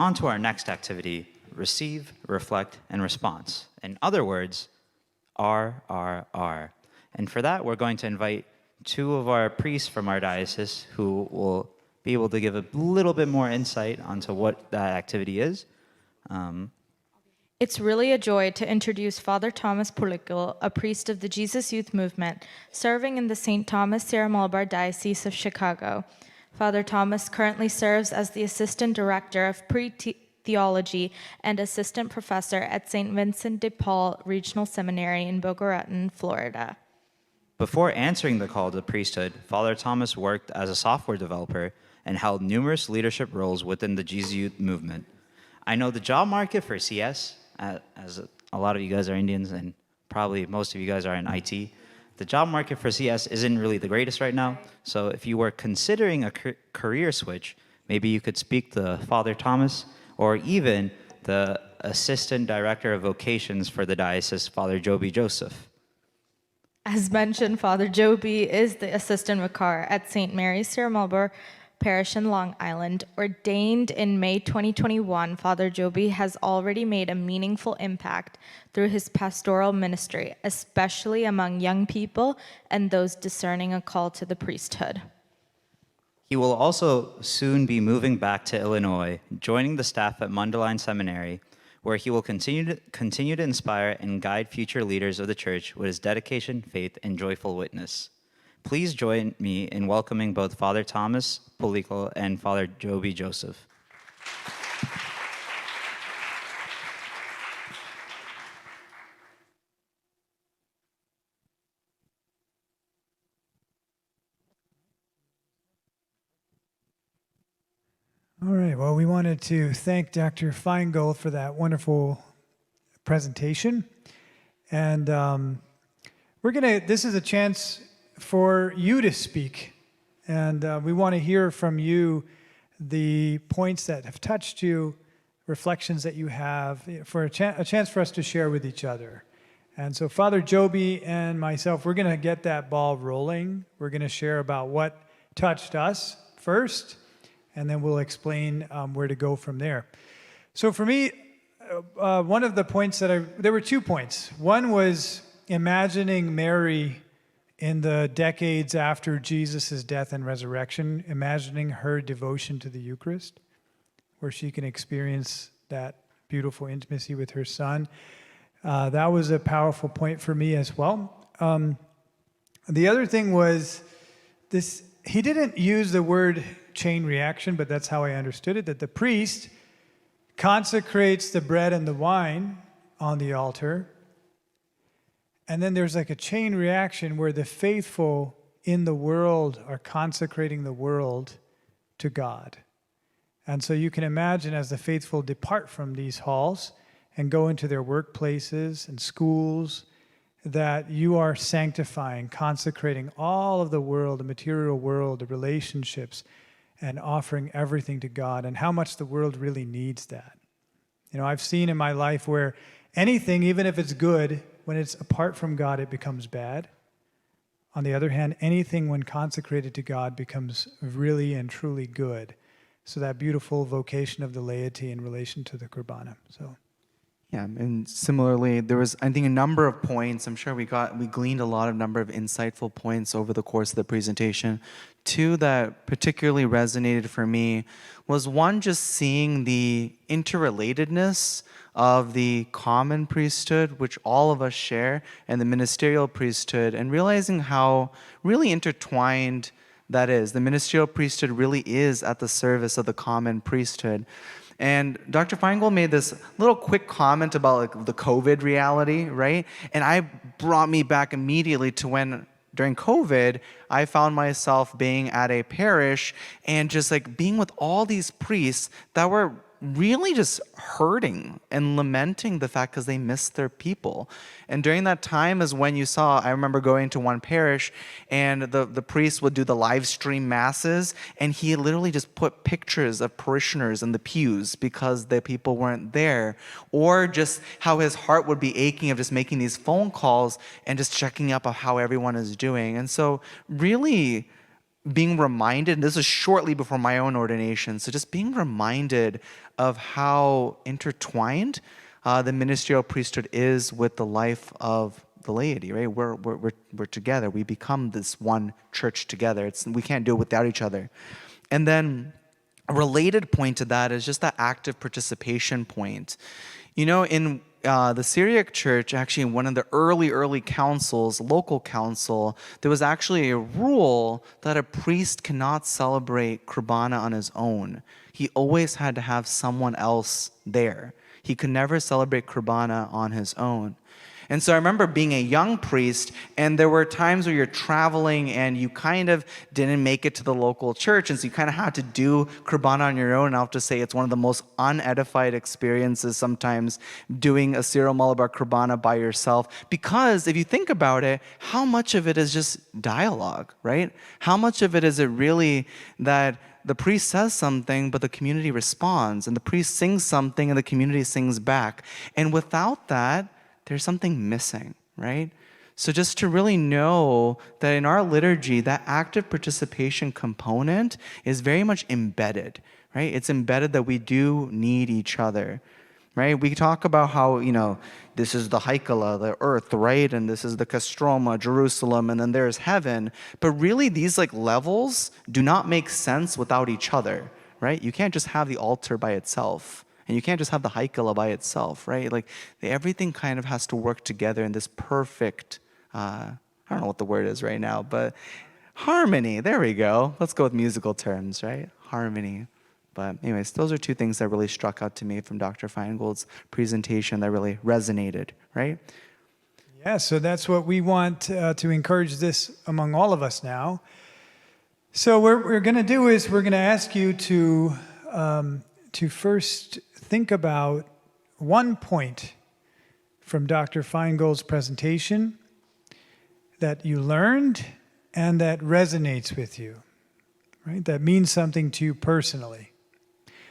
on to our next activity, receive, reflect, and response. In other words, RRR. And for that, we're going to invite two of our priests from our diocese who will be able to give a little bit more insight onto what that activity is. It's really a joy to introduce Father Thomas Pulickal, a priest of the Jesus Youth Movement, serving in the St. Thomas Syro-Malabar Diocese of Chicago. Father Thomas currently serves as the Assistant Director of Pre-Theology and Assistant Professor at St. Vincent de Paul Regional Seminary in Boca Raton, Florida. Before answering the call to priesthood, Father Thomas worked as a software developer and held numerous leadership roles within the Jesus Youth Movement. I know the job market for CS, as a lot of you guys are Indians and probably most of you guys are in IT, the job market for CS isn't really the greatest right now. So if you were considering a career switch, maybe you could speak to Father Thomas or even the Assistant Director of Vocations for the Diocese, Father Joby Joseph. As mentioned, Father Joby is the Assistant Vicar at St. Mary's Syro-Malabar Parish in Long Island. Ordained in May 2021, Father Joby has already made a meaningful impact through his pastoral ministry, especially among young people and those discerning a call to the priesthood. He will also soon be moving back to Illinois, joining the staff at Mundelein Seminary, where he will continue to inspire and guide future leaders of the Church with his dedication, faith, and joyful witness. Please join me in welcoming both Father Thomas Pulickal and Father Joby Joseph. All right, well, we wanted to thank Dr. Feingold for that wonderful presentation. And this is a chance for you to speak. And we want to hear from you the points that have touched you, reflections that you have, for a chance for us to share with each other. And so Father Joby and myself, we're going to get that ball rolling. We're going to share about what touched us first, and then we'll explain where to go from there. So for me, one of the points there were 2 points. One was imagining Mary in the decades after Jesus' death and resurrection, imagining her devotion to the Eucharist, where she can experience that beautiful intimacy with her Son. That was a powerful point for me as well. The other thing was this, he didn't use the word chain reaction, but that's how I understood it, that the priest consecrates the bread and the wine on the altar, and then there's like a chain reaction where the faithful in the world are consecrating the world to God. And so you can imagine as the faithful depart from these halls and go into their workplaces and schools, that you are sanctifying, consecrating all of the world, the material world, the relationships, and offering everything to God, and how much the world really needs that. You know, I've seen in my life where anything, even if it's good, when it's apart from God, it becomes bad. On the other hand, anything when consecrated to God becomes really and truly good. So that beautiful vocation of the laity in relation to the Qurbana. So. Yeah, and similarly, there was, I think, a number of points. I'm sure we gleaned a lot of number of insightful points over the course of the presentation. 2 that particularly resonated for me was one, just seeing the interrelatedness of the common priesthood, which all of us share, and the ministerial priesthood, and realizing how really intertwined that is. The ministerial priesthood really is at the service of the common priesthood. And Dr. Feingold made this little quick comment about like the COVID reality, right? And brought me back immediately to when during COVID, I found myself being at a parish and just like being with all these priests that were really just hurting and lamenting the fact because they missed their people. And during that time is when you saw, I remember going to one parish and the priest would do the live stream masses, and he literally just put pictures of parishioners in the pews because the people weren't there. Or just how his heart would be aching of just making these phone calls and just checking up on how everyone is doing. And so really being reminded, and this is shortly before my own ordination, so just being reminded of how intertwined the ministerial priesthood is with the life of the laity, right? We're together. We become this one church together. We can't do it without each other. And then a related point to that is just that active participation point. You know, in the Syriac church, actually in one of the early councils, local council, there was actually a rule that a priest cannot celebrate Kurbana on his own. He always had to have someone else there. He could never celebrate Kurbana on his own. And so I remember being a young priest, and there were times where you're traveling and you kind of didn't make it to the local church, and so you kind of had to do Kurbana on your own. And I'll have to say it's one of the most unedified experiences sometimes doing a Syro-Malabar Kurbana by yourself, because if you think about it, how much of it is just dialogue, right? How much of it is it really that the priest says something, but the community responds, and the priest sings something, and the community sings back. And without that, there's something missing, right? So just to really know that in our liturgy, that active participation component is very much embedded, right? It's embedded that we do need each other, right? We talk about how, this is the Haikala, the earth, right? And this is the Castroma, Jerusalem, and then there's heaven. But really, these levels do not make sense without each other, right? You can't just have the altar by itself. And you can't just have the Haikala by itself, right? Everything kind of has to work together in this perfect, I don't know what the word is right now, but harmony. There we go. Let's go with musical terms, right? Harmony. But anyways, those are two things that really struck out to me from Dr. Feingold's presentation that really resonated, right? Yeah, so that's what we want to encourage this among all of us now. So what we're going to do is we're going to ask you to first think about one point from Dr. Feingold's presentation that you learned and that resonates with you, right? That means something to you personally.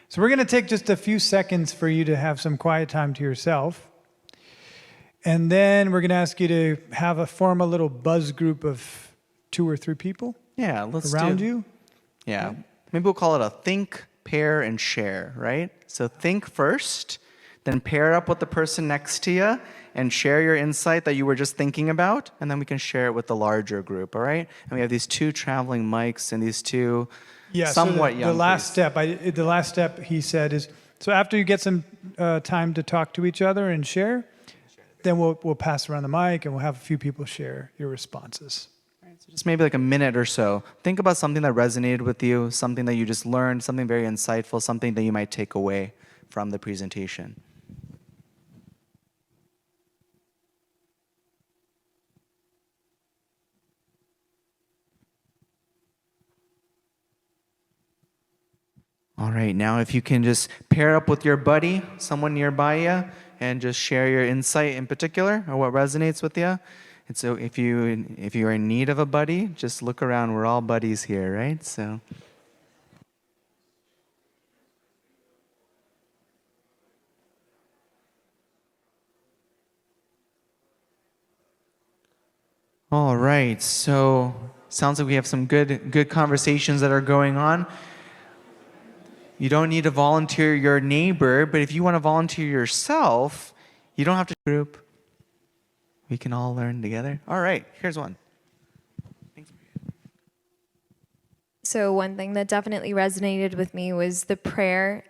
So we're going to take just a few seconds for you to have some quiet time to yourself. And then we're going to ask you to form a little buzz group of 2 or 3 people. Yeah, let's around you. Yeah. Maybe we'll call it a think, pair, and share, right? So think first, then pair up with the person next to you and share your insight that you were just thinking about, and then we can share it with the larger group, all right? And we have these 2 traveling mics and these 2 somewhat young the last step he said is, so after you get some time to talk to each other and share, then we'll pass around the mic and we'll have a few people share your responses. So just maybe a minute or so. Think about something that resonated with you, something that you just learned, something very insightful, something that you might take away from the presentation. All right, now if you can just pair up with your buddy, someone nearby you, and just share your insight in particular or what resonates with you. And so if you're in need of a buddy, just look around. We're all buddies here, right? So. All right. So sounds like we have some good conversations that are going on. You don't need to volunteer your neighbor, but if you want to volunteer yourself, you don't have to group. We can all learn together. All right, here's one. Thanks. So one thing that definitely resonated with me was the prayer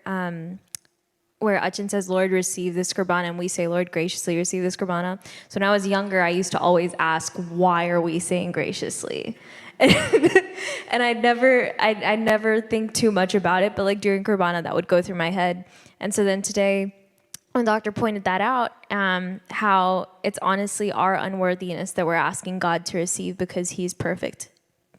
where Achin says, Lord, receive this Kurbana, and we say, Lord, graciously receive this Kurbana. So when I was younger, I used to always ask, why are we saying graciously? And I'd never think too much about it, but during Kurbana, that would go through my head. And so then today, when the doctor pointed that out, how it's honestly our unworthiness that we're asking God to receive because he's perfect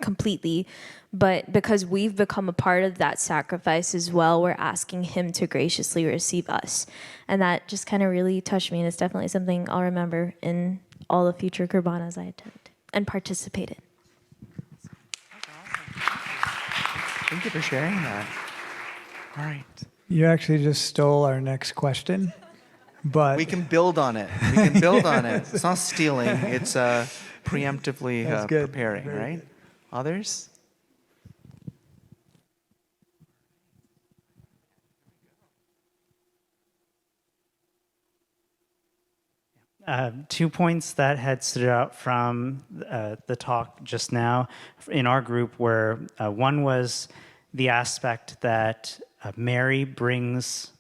completely. But because we've become a part of that sacrifice as well, we're asking him to graciously receive us. And that just kind of really touched me, and it's definitely something I'll remember in all the future Kurbanas I attend and participate in. Thank you for sharing that. All right. You actually just stole our next question, but We can build on it. We can build on it. It's not stealing. It's preemptively That's good. preparing, Very right? good. Others? 2 points that had stood out from the talk just now in our group were one was the aspect that Mary brings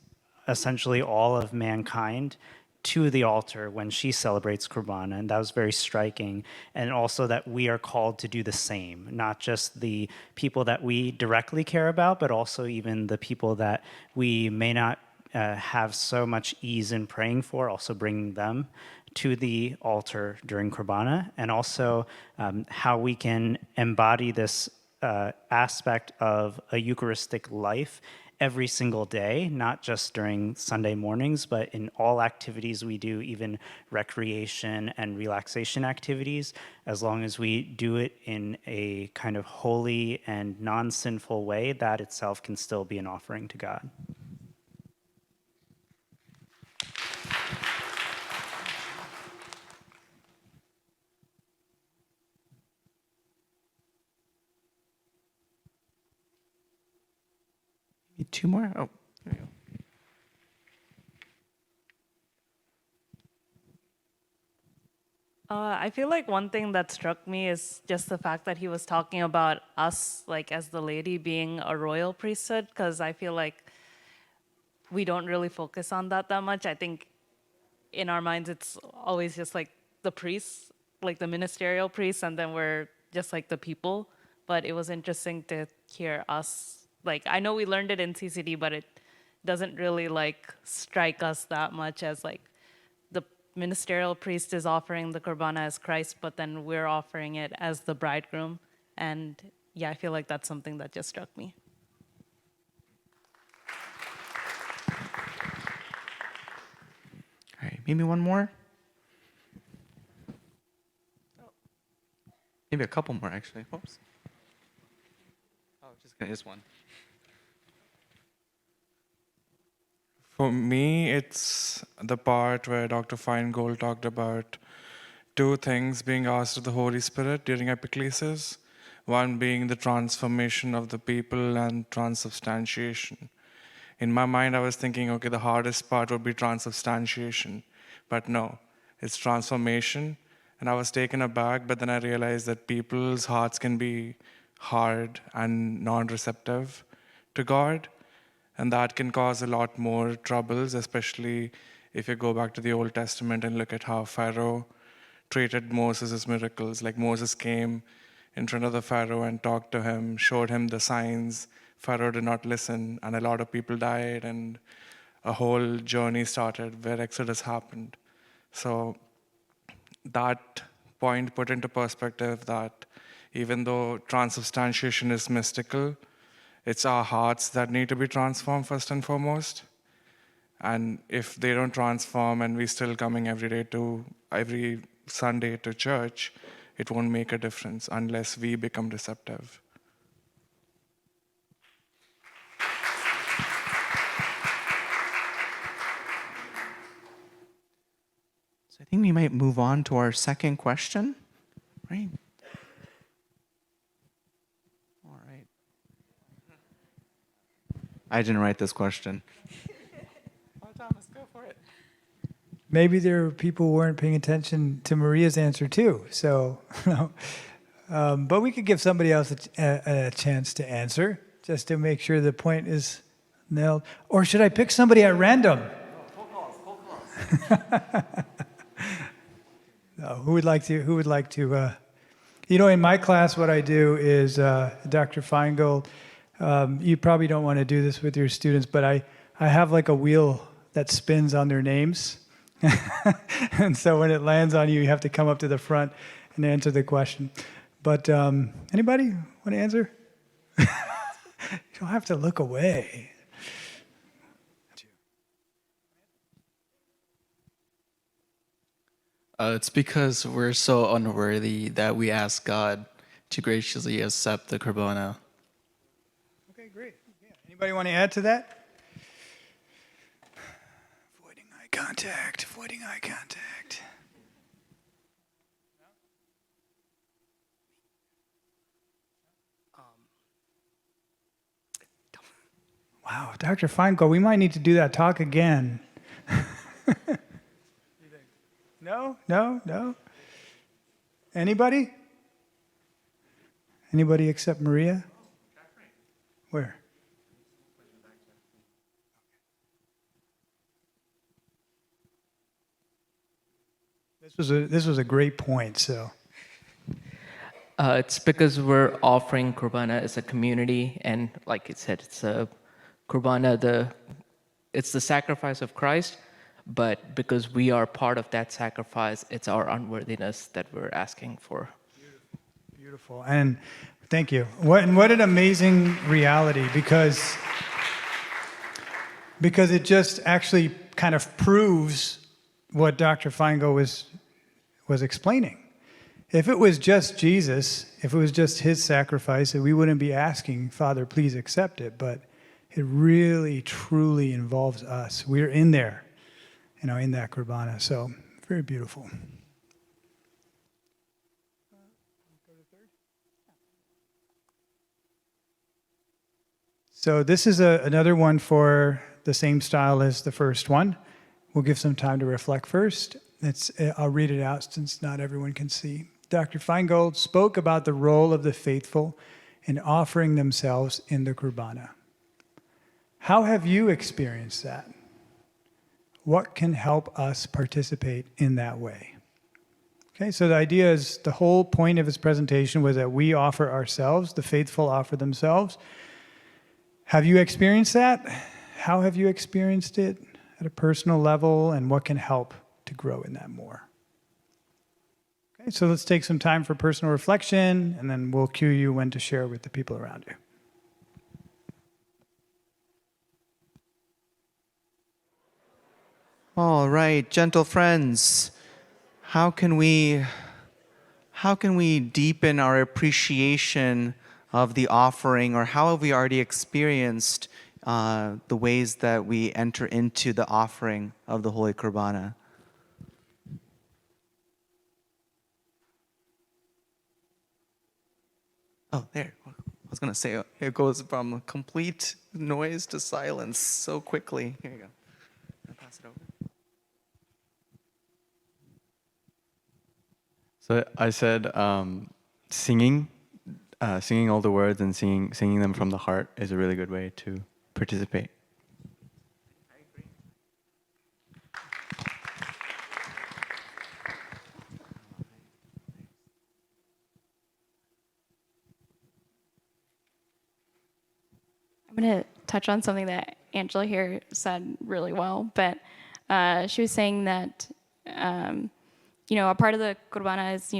essentially all of mankind to the altar when she celebrates Qurbana, and that was very striking. And also that we are called to do the same, not just the people that we directly care about, but also even the people that we may not have so much ease in praying for, also bringing them to the altar during Qurbana, and also how we can embody this aspect of a Eucharistic life every single day, not just during Sunday mornings, but in all activities we do, even recreation and relaxation activities, as long as we do it in a kind of holy and non-sinful way, that itself can still be an offering to God. Maybe 2 more? Oh, there you go. I feel like one thing that struck me is just the fact that he was talking about us, like as the laity, being a royal priesthood, because I feel like we don't really focus on that much. I think in our minds, it's always just like the priests, like the ministerial priests, and then we're just like the people. But it was interesting to hear us. Like, I know we learned it in CCD, but it doesn't really like strike us that much as like the ministerial priest is offering the Qurbana as Christ, but then we're offering it as the bridegroom. And yeah, I feel like that's something that just struck me. All right, maybe one more? Maybe a couple more, actually. Whoops. Oh, just one. For me, it's the part where Dr. Feingold talked about 2 things being asked of the Holy Spirit during epiclesis. One being the transformation of the people and transubstantiation. In my mind, I was thinking, okay, the hardest part would be transubstantiation. But no, it's transformation. And I was taken aback, but then I realized that people's hearts can be hard and non-receptive to God. And that can cause a lot more troubles, especially if you go back to the Old Testament and look at how Pharaoh treated Moses' miracles. Like Moses came in front of the Pharaoh and talked to him, showed him the signs. Pharaoh did not listen, and a lot of people died, and a whole journey started where Exodus happened. So that point put into perspective that even though transubstantiation is mystical, it's our hearts that need to be transformed first and foremost. And if they don't transform and we're still coming every Sunday to church, it won't make a difference unless we become receptive. So I think we might move on to our second question, right? All right. I didn't write this question. Oh, Thomas, go for it. Maybe there were people who weren't paying attention to Maria's answer too. So, but we could give somebody else a chance to answer just to make sure the point is nailed. Or should I pick somebody at random? No, who would like to? In my class, what I do is Dr. Feingold. You probably don't want to do this with your students, but I have like a wheel that spins on their names. And so when it lands on you, you have to come up to the front and answer the question. But anybody want to answer? You don't have to look away. It's because we're so unworthy that we ask God to graciously accept the Qurbana. Okay, great. Yeah. Anybody want to add to that? Avoiding eye contact. Wow, Dr. Feingold, we might need to do that talk again. No? No. Anybody? Anybody except Maria? Where? This was a great point. So It's because we're offering Kurbana as a community, and like it said, it's a Kurbana, it's the sacrifice of Christ, but because we are part of that sacrifice, it's our unworthiness that we're asking for. beautiful, and thank you. What an amazing reality, because it just actually kind of proves what Dr. Feingold was explaining. If it was just Jesus, if it was just his sacrifice, we wouldn't be asking, Father, please accept it. But it really, truly involves us. We're in there, in that Kurbana. So very beautiful. So this is another one for the same style as the first one. We'll give some time to reflect first. I'll read it out since not everyone can see. Dr. Feingold spoke about the role of the faithful in offering themselves in the Kurbana. How have you experienced that? What can help us participate in that way? Okay, so the idea is, the whole point of his presentation was that we offer ourselves, the faithful offer themselves. Have you experienced that? How have you experienced it at a personal level, and what can help to grow in that more? Okay, so let's take some time for personal reflection, and then we'll cue you when to share with the people around you. All right, gentle friends, how can we deepen our appreciation of the offering, or how have we already experienced the ways that we enter into the offering of the Holy Kurbana? Oh, there. I was going to say, it goes from complete noise to silence so quickly. Here you go. I'll pass it over. So I said singing all the words and singing them from the heart is a really good way to participate. I'm going to touch on something that Angela here said really well, but she was saying that, a part of the Kurbana is,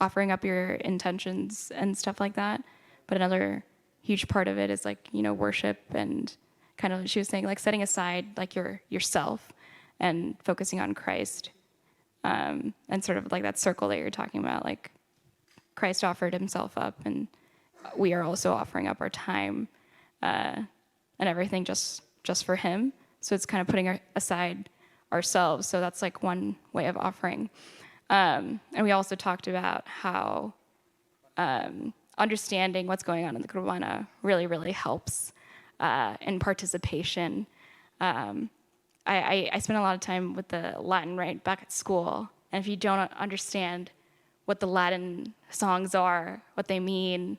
offering up your intentions and stuff like that. But another huge part of it is worship, and kind of, she was saying, setting aside yourself and focusing on Christ. And sort of that circle that you're talking about, Christ offered himself up, and we are also offering up our time and everything just for him. So it's kind of putting aside ourselves. So that's one way of offering. And we also talked about how understanding what's going on in the Kurbana really, really helps in participation. I spent a lot of time with the Latin right back at school. And if you don't understand what the Latin songs are, what they mean,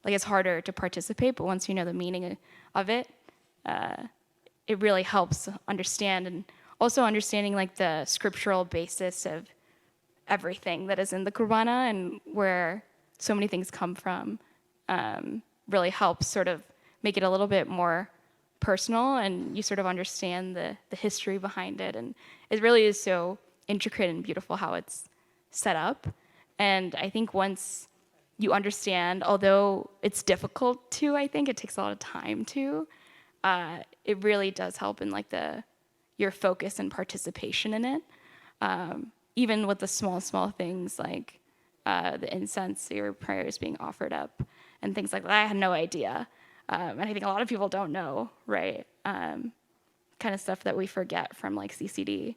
it's harder to participate, but once you know the meaning of it, it really helps understand, and also understanding the scriptural basis of everything that is in the Kurbana and where so many things come from, really helps sort of make it a little bit more personal, and you sort of understand the history behind it. And it really is so intricate and beautiful how it's set up. And I think once you understand, although it's difficult to, I think it takes a lot of time to, it really does help in your focus and participation in it. Even with the small things like the incense, your prayers being offered up and things like that. I had no idea. And I think a lot of people don't know, right? Kind of stuff that we forget from CCD.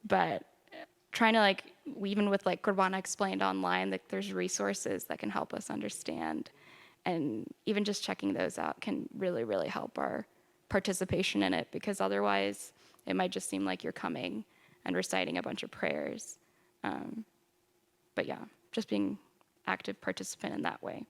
But trying to even with Kurbana Explained online, there's resources that can help us understand, and even just checking those out can really, really help our participation in it, because otherwise it might just seem like you're coming and reciting a bunch of prayers. But yeah, just being active participant in that way.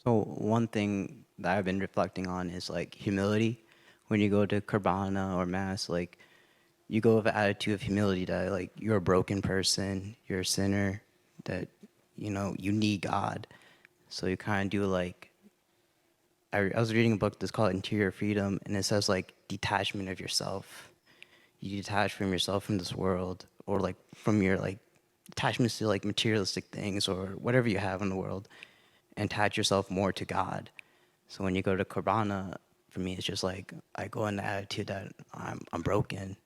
So one thing that I've been reflecting on is like humility. When you go to Kurbana or Mass, like you go with an attitude of humility that like you're a broken person, you're a sinner, that you know you need God. So you kind of do like I was reading a book that's called Interior Freedom, and it says like detachment of yourself. You detach from yourself from this world, or like from your like attachments to like materialistic things or whatever you have in the world, and attach yourself more to God. So when you go to Kurbana, for me, it's just like I go in the attitude that I'm broken,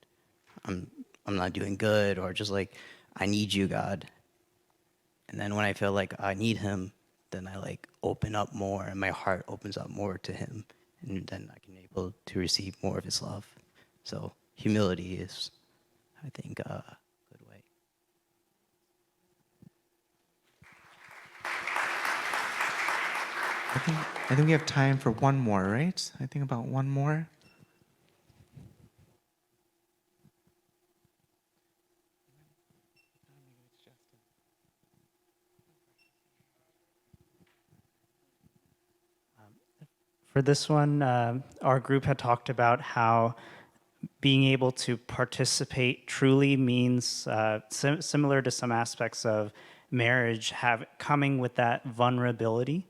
I'm not doing good, or just like I need you, God. And then when I feel like I need Him, then I like open up more, and my heart opens up more to Him, and then I can be able to receive more of His love. So humility is, I think, a good way. I think we have time for one more, right? I think about one more. For this one, our group had talked about how being able to participate truly means, similar to some aspects of marriage, coming with that vulnerability.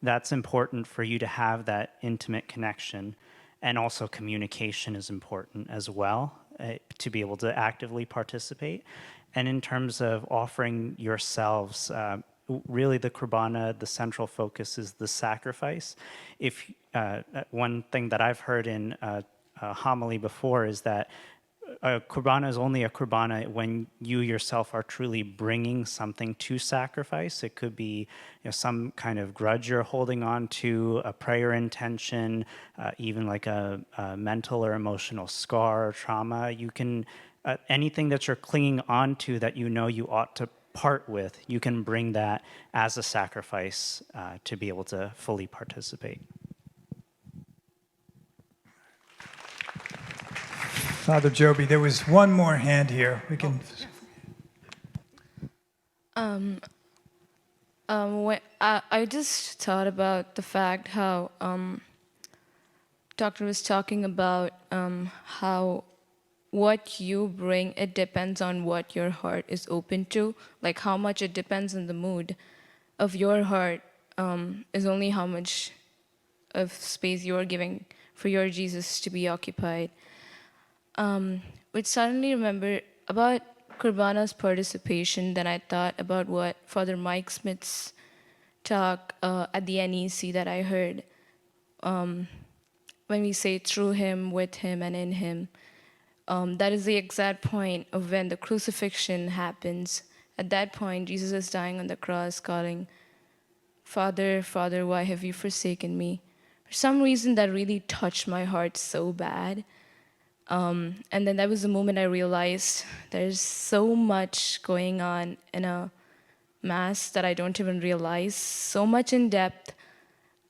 That's important for you to have that intimate connection. And also communication is important as well, to be able to actively participate. And in terms of offering yourselves, really the Kurbana, the central focus is the sacrifice. If one thing that I've heard in a homily before is that a Kurbana is only a Kurbana when you yourself are truly bringing something to sacrifice. It could be some kind of grudge you're holding on to, a prayer intention, even like a mental or emotional scar or trauma. You can, anything that you're clinging on to that you know you ought to part with, you can bring that as a sacrifice to be able to fully participate. Father Joby, there was one more hand here. We can. When I just thought about the fact how doctor was talking about how what you bring, it depends on what your heart is open to, like how much it depends on the mood of your heart is only how much of space you're giving for your Jesus to be occupied. Which suddenly remember about Kurbana's participation, then I thought about what Father Mike Smith's talk at the NEC that I heard when we say through him, with him, and in him. That is the exact point of when the crucifixion happens. At that point, Jesus is dying on the cross, calling, Father, Father, why have you forsaken me? For some reason, that really touched my heart so bad. And then that was the moment I realized there's so much going on in a Mass that I don't even realize, so much in depth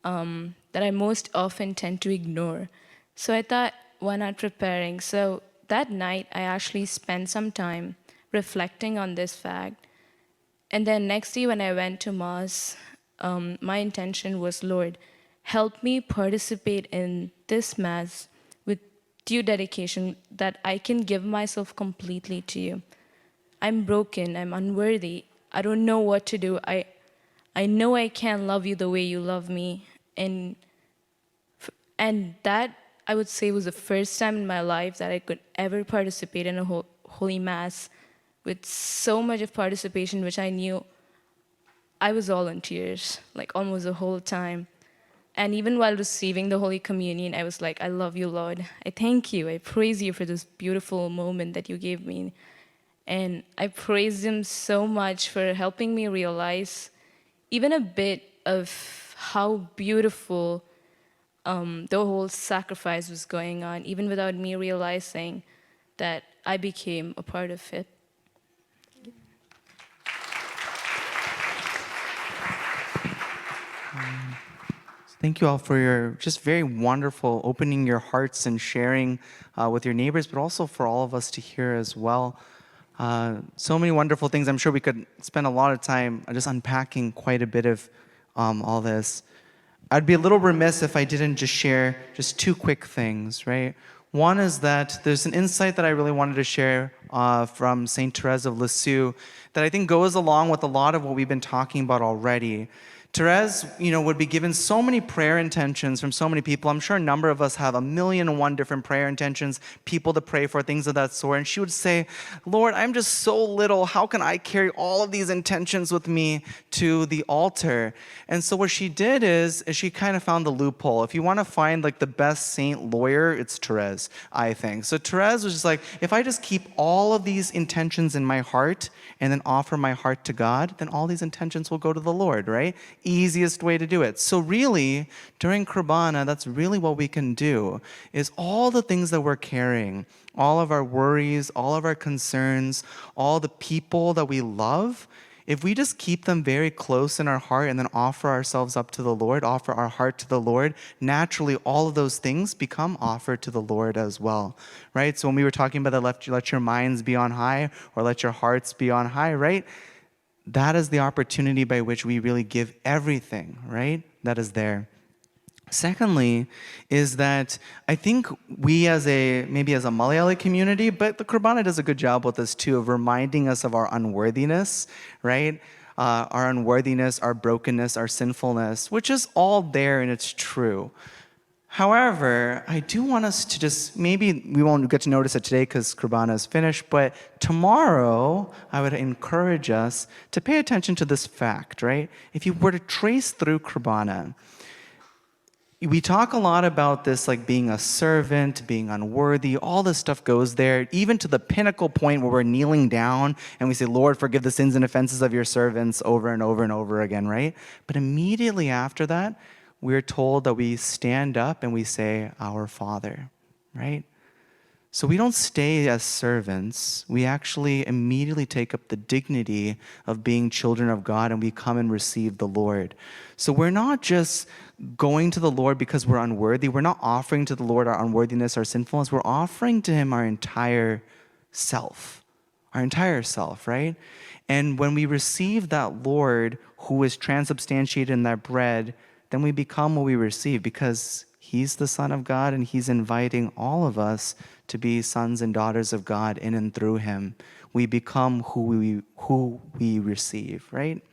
that I most often tend to ignore. So I thought, why not preparing? So that night, I actually spent some time reflecting on this fact. And then next day when I went to Mass, my intention was, Lord, help me participate in this Mass with due dedication, that I can give myself completely to you. I'm broken, I'm unworthy, I don't know what to do. I know I can't love you the way you love me. And that, I would say, was the first time in my life that I could ever participate in a Holy Mass with so much of participation, which I knew I was all in tears, like almost the whole time. And even while receiving the Holy Communion, I was like, I love you, Lord. I thank you. I praise you for this beautiful moment that you gave me. And I praise him so much for helping me realize even a bit of how beautiful the whole sacrifice was going on, even without me realizing that I became a part of it. Thank you all for your just very wonderful opening your hearts and sharing with your neighbors, but also for all of us to hear as well. So many wonderful things. I'm sure we could spend a lot of time just unpacking quite a bit of all this. I'd be a little remiss if I didn't just share just two quick things, right? One is that there's an insight that I really wanted to share from St. Therese of Lisieux that I think goes along with a lot of what we've been talking about already. Therese, would be given so many prayer intentions from so many people. I'm sure a number of us have 1,000,001 different prayer intentions, people to pray for, things of that sort. And she would say, Lord, I'm just so little. How can I carry all of these intentions with me to the altar? And so what she did is she kind of found the loophole. If you want to find like the best saint lawyer, it's Therese, I think. So Therese was just like, if I just keep all of these intentions in my heart and then offer my heart to God, then all these intentions will go to the Lord, right? Easiest way to do it. So really, during Kurbana, that's really what we can do, is all the things that we're carrying, all of our worries, all of our concerns, all the people that we love, if we just keep them very close in our heart and then offer ourselves up to the Lord, offer our heart to the Lord, naturally all of those things become offered to the Lord as well, right? So when we were talking about let your minds be on high or let your hearts be on high, right? That is the opportunity by which we really give everything, right? That is there. Secondly, is that I think we maybe as a Malayali community, but the Kurbana does a good job with this too, of reminding us of our unworthiness, right? Our unworthiness, our brokenness, our sinfulness, which is all there and it's true. However, I do want us to just, maybe we won't get to notice it today because Kurbana is finished, but tomorrow I would encourage us to pay attention to this fact, right? If you were to trace through Kurbana, we talk a lot about this like being a servant, being unworthy, all this stuff goes there, even to the pinnacle point where we're kneeling down and we say, Lord, forgive the sins and offenses of your servants over and over and over again, right? But immediately after that, we're told that we stand up and we say, Our Father, right? So we don't stay as servants. We actually immediately take up the dignity of being children of God and we come and receive the Lord. So we're not just going to the Lord because we're unworthy. We're not offering to the Lord our unworthiness, our sinfulness. We're offering to Him our entire self, right? And when we receive that Lord who is transubstantiated in that bread, then we become what we receive because He's the Son of God and He's inviting all of us to be sons and daughters of God in and through Him. We become who we receive, right?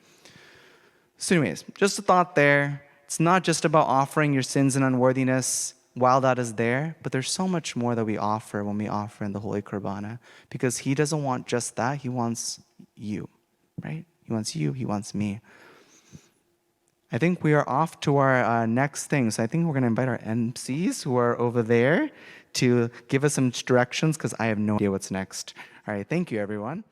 So anyways, just a thought there. It's not just about offering your sins and unworthiness while that is there, but there's so much more that we offer when we offer in the Holy Kurbana because He doesn't want just that. He wants you, right? He wants you. He wants me. I think we are off to our next thing. So I think we're going to invite our MCs who are over there to give us some directions because I have no idea what's next. All right, thank you, everyone.